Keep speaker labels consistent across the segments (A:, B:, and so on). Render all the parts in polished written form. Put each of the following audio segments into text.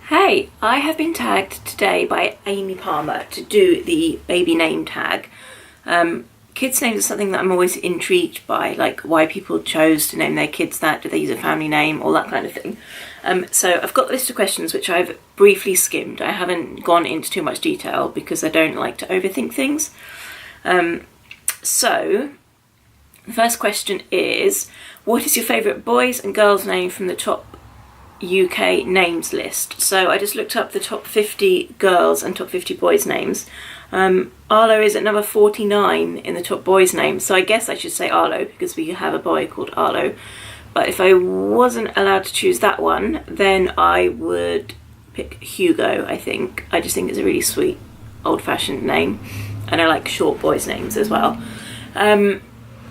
A: Hey, I have been tagged today by Amy Palmer to do the baby name tag. Kids' names are something that I'm always intrigued by, like why people chose to name their kids that, do they use a family name, all that kind of thing. So I've got a list of questions which I've briefly skimmed. I haven't gone into too much detail because I don't like to overthink things. So the first question is, what is your favourite boys and girls name from the top UK names list? So I just looked up the top 50 girls and top 50 boys names. Arlo is at number 49 in the top boys names, so I guess I should say Arlo because we have a boy called Arlo. But if I wasn't allowed to choose that one, then I would pick Hugo, I think. I just think it's a really sweet old-fashioned name, and I like short boys names as well. I'm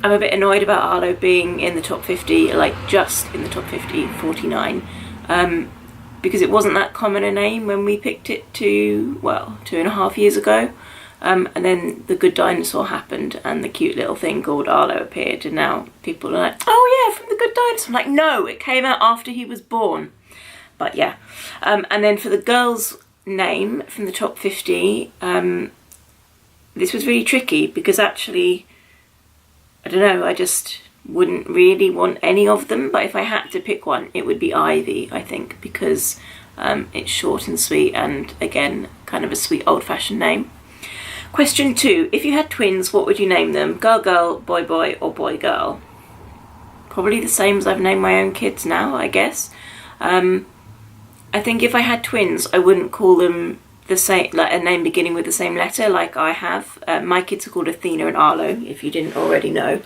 A: a bit annoyed about Arlo being in the top 50, like just in the top 50, 49. Because it wasn't that common a name when we picked it 2.5 years ago. And then The Good Dinosaur happened and the cute little thing called Arlo appeared, and now people are like, oh yeah, from The Good Dinosaur. I'm like, no, it came out after he was born. But yeah. And then for the girl's name from the top 50, this was really tricky because actually, I don't know, I just wouldn't really want any of them, but if I had to pick one, it would be Ivy, I think, because it's short and sweet, and again, kind of a sweet old-fashioned name. Question 2, if you had twins, what would you name them? Girl, girl, boy, boy, or boy, girl? Probably the same as I've named my own kids now, I guess. I think if I had twins, I wouldn't call them the same, like a name beginning with the same letter like I have. My kids are called Athena and Arlo, if you didn't already know.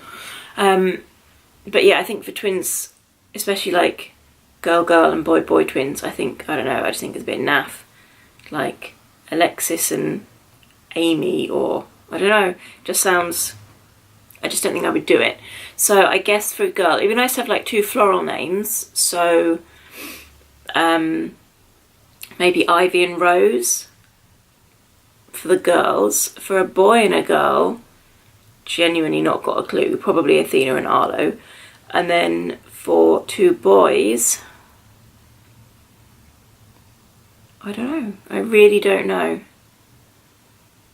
A: But yeah, I think for twins, especially like girl, girl and boy, boy twins, I just think it's a bit naff. Like Alexis and Amy, or I don't know, just sounds, I just don't think I would do it. So I guess for a girl, it'd be nice to have like two floral names. So maybe Ivy and Rose for the girls. For a boy and a girl, genuinely not got a clue, probably Athena and Arlo. And then for two boys, I don't know, I really don't know.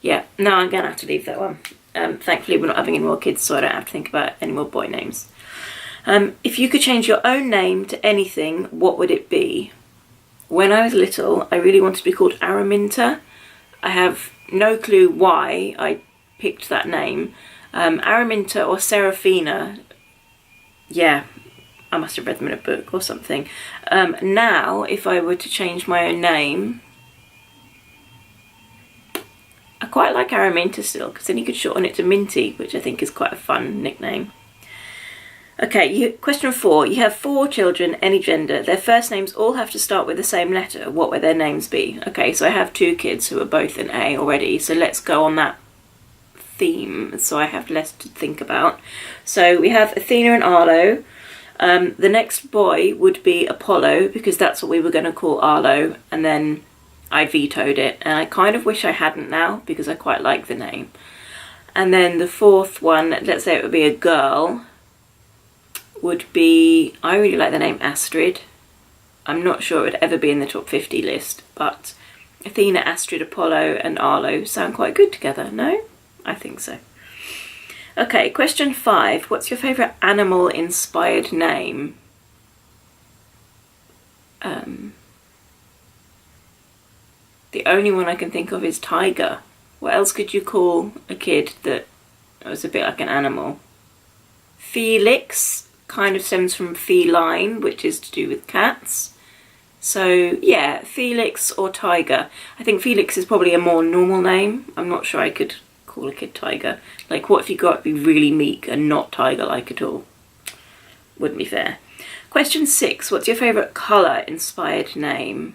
A: Yeah, no, I'm gonna have to leave that one. Thankfully we're not having any more kids, so I don't have to think about any more boy names. If you could change your own name to anything, what would it be? When I was little, I really wanted to be called Araminta. I have no clue why I picked that name. Araminta or Serafina, yeah, I must have read them in a book or something. Now, if I were to change my own name, I quite like Araminta still, because then you could shorten it to Minty, which I think is quite a fun nickname. Okay, question 4. You have 4 children, any gender. Their first names all have to start with the same letter. What would their names be? Okay, so I have 2 kids who are both an A already, so let's go on that theme, so I have less to think about. So we have Athena and Arlo. The next boy would be Apollo, because that's what we were going to call Arlo, and then I vetoed it, and I kind of wish I hadn't now, because I quite like the name. And then the 4th one, let's say it would be a girl, would be, I really like the name Astrid. I'm not sure it would ever be in the top 50 list, but Athena, Astrid, Apollo and Arlo sound quite good together, no? I think so. Okay, question 5. What's your favourite animal-inspired name? The only one I can think of is Tiger. What else could you call a kid that was a bit like an animal? Felix kind of stems from feline, which is to do with cats. So yeah, Felix or Tiger. I think Felix is probably a more normal name. I'm not sure I could call a kid Tiger. Like, what if you got to be really meek and not tiger-like at all? Wouldn't be fair. Question 6. What's your favourite colour-inspired name?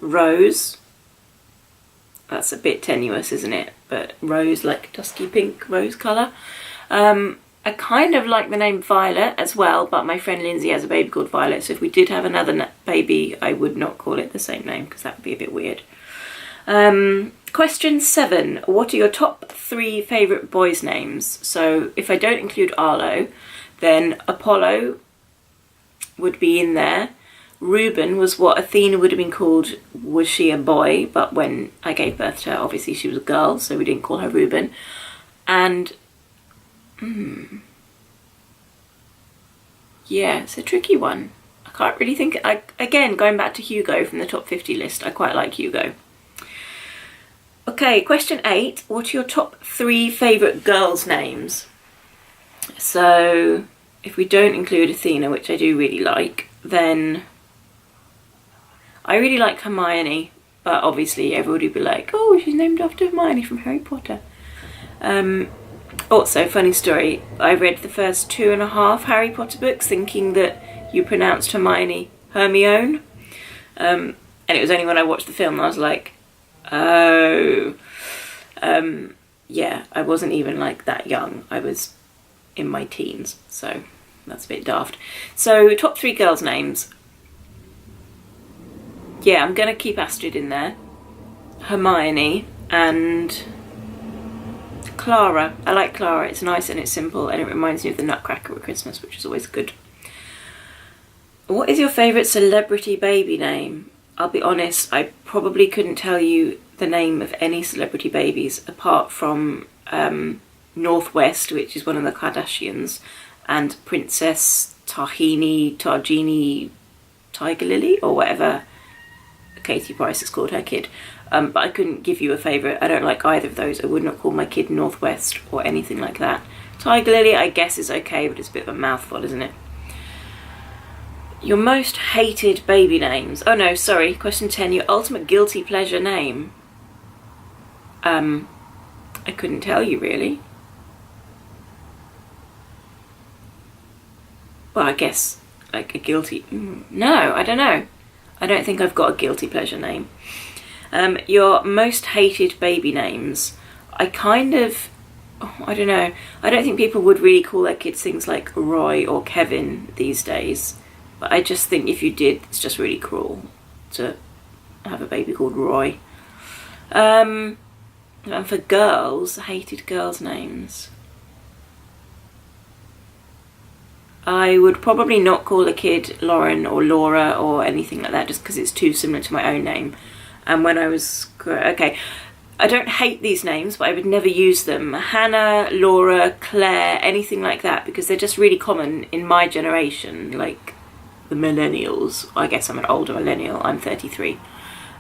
A: Rose. That's a bit tenuous, isn't it? But rose, like dusky pink rose colour. I kind of like the name Violet as well, but my friend Lindsay has a baby called Violet, so if we did have another baby, I would not call it the same name, because that would be a bit weird. Question 7. What are your top 3 favourite boys' names? So if I don't include Arlo, then Apollo would be in there. Reuben was what Athena would have been called was she a boy, but when I gave birth to her, obviously she was a girl, so we didn't call her Reuben. And yeah, it's a tricky one. I can't really think. Again, going back to Hugo from the top 50 list, I quite like Hugo. Okay, question 8. What are your top 3 favourite girls' names? So, if we don't include Athena, which I do really like, then I really like Hermione, but obviously everybody would be like, oh, she's named after Hermione from Harry Potter. Also, funny story, I read the first 2.5 Harry Potter books thinking that you pronounced Hermione Hermione, and it was only when I watched the film I was like, oh. Yeah, I wasn't even like that young. I was in my teens, so that's a bit daft. So, top 3 girls' names. Yeah, I'm going to keep Astrid in there. Hermione and Clara. I like Clara. It's nice and it's simple and it reminds me of the Nutcracker at Christmas, which is always good. What is your favourite celebrity baby name? I'll be honest, I probably couldn't tell you the name of any celebrity babies apart from Northwest, which is one of the Kardashians, and Princess Targini, Tiger Lily, or whatever Katie Price has called her kid. But I couldn't give you a favourite. I don't like either of those. I would not call my kid Northwest or anything like that. Tiger Lily, I guess, is okay, but it's a bit of a mouthful, isn't it? Your most hated baby names. Oh no, sorry. Question 10. Your ultimate guilty pleasure name. I couldn't tell you, really. Well, I guess, like, a guilty... No, I don't know. I don't think I've got a guilty pleasure name. Your most hated baby names. I kind of... I don't know. I don't think people would really call their kids things like Roy or Kevin these days. But I just think if you did, it's just really cruel to have a baby called Roy. And for girls, hated girls' names. I would probably not call a kid Lauren or Laura or anything like that just because it's too similar to my own name. And when I was... Okay, I don't hate these names, but I would never use them. Hannah, Laura, Claire, anything like that, because they're just really common in my generation, like the millennials. I guess I'm an older millennial, I'm 33.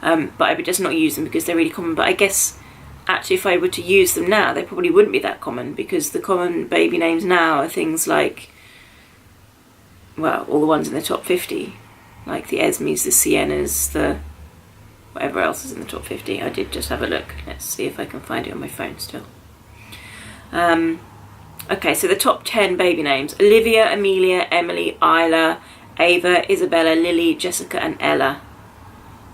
A: But I would just not use them because they're really common. But I guess, actually, if I were to use them now, they probably wouldn't be that common, because the common baby names now are things like, well, all the ones in the top 50, like the Esmes, the Siennas, the whatever else is in the top 50. I did just have a look. Let's see if I can find it on my phone still. Okay, so the top 10 baby names. Olivia, Amelia, Emily, Isla, Ava, Isabella, Lily, Jessica and Ella.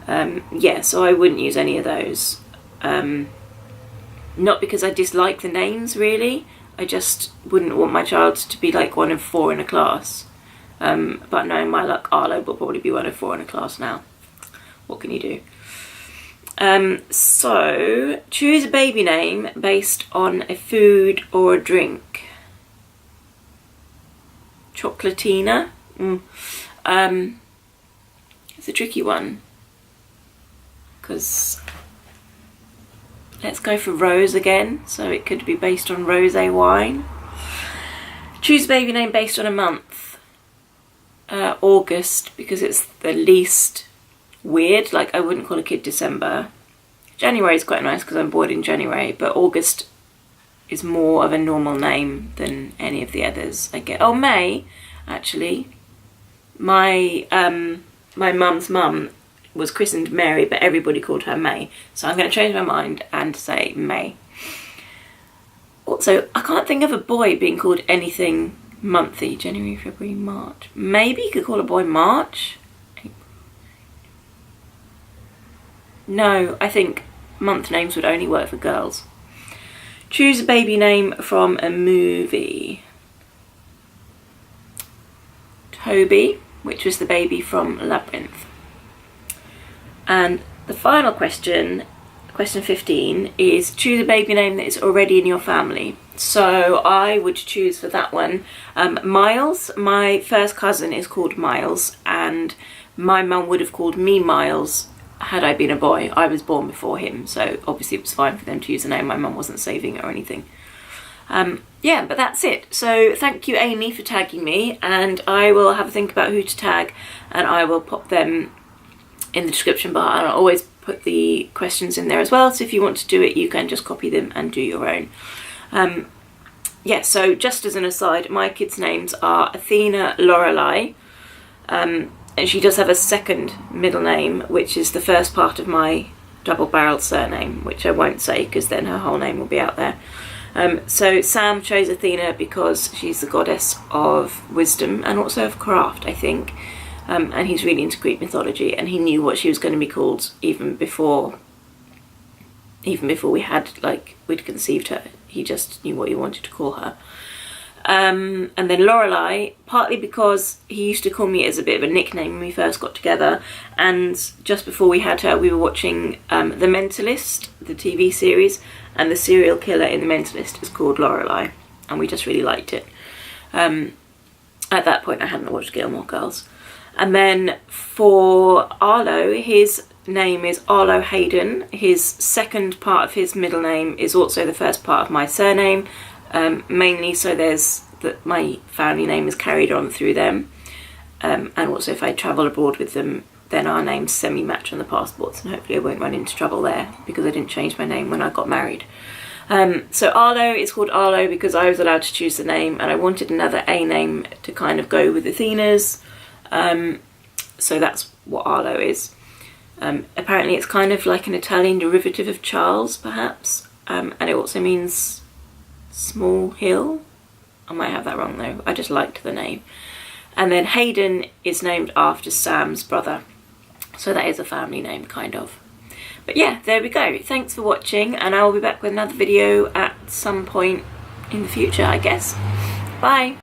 A: Yeah, so I wouldn't use any of those. Not because I dislike the names, really. I just wouldn't want my child to be like one of 4 in a class. But knowing my luck, Arlo will probably be one of 4 in a class now. What can you do? So, choose a baby name based on a food or a drink. Chocolatina. It's a tricky one. Because let's go for rose again. So it could be based on rosé wine. Choose a baby name based on a month. August, because it's the least weird. Like, I wouldn't call a kid December. January is quite nice because I'm born in January, but August is more of a normal name than any of the others I get. Oh, May, actually. My mum's mum was christened Mary, but everybody called her May. So I'm going to change my mind and say May. Also, I can't think of a boy being called anything monthly. January, February, March. Maybe you could call a boy March. No, I think month names would only work for girls. Choose a baby name from a movie. Toby, which was the baby from Labyrinth. And the final question, question 15, is choose a baby name that is already in your family. So I would choose for that one Miles. My first cousin is called Miles, and my mum would have called me Miles had I been a boy. I was born before him, so obviously it was fine for them to use the name. My mum wasn't saving it or anything. Yeah, but that's it. So thank you, Amy, for tagging me, and I will have a think about who to tag, and I will pop them in the description bar, and I'll always put the questions in there as well, so if you want to do it, you can just copy them and do your own. Yeah, so just as an aside, my kids' names are Athena Lorelei, and she does have a second middle name, which is the first part of my double-barreled surname, which I won't say because then her whole name will be out there. So Sam chose Athena because she's the goddess of wisdom and also of craft, I think. And he's really into Greek mythology, and he knew what she was going to be called even before we'd conceived her. He just knew what he wanted to call her. And then Lorelei, partly because he used to call me as a bit of a nickname when we first got together, and just before we had her we were watching The Mentalist, the TV series, and the serial killer in The Mentalist is called Lorelei, and we just really liked it. At that point I hadn't watched Gilmore Girls. And then for Arlo, his name is Arlo Hayden. His second part of his middle name is also the first part of my surname, mainly so there's that my family name is carried on through them, and also if I travel abroad with them, then our names semi-match on the passports, and hopefully I won't run into trouble there because I didn't change my name when I got married. So Arlo is called Arlo because I was allowed to choose the name, and I wanted another A name to kind of go with Athena's. So that's what Arlo is. Apparently it's kind of like an Italian derivative of Charles, perhaps, and it also means small hill. I might have that wrong though, I just liked the name. And then Hayden is named after Sam's brother, so that is a family name, kind of. But yeah, there we go. Thanks for watching, and I will be back with another video at some point in the future, I guess. Bye!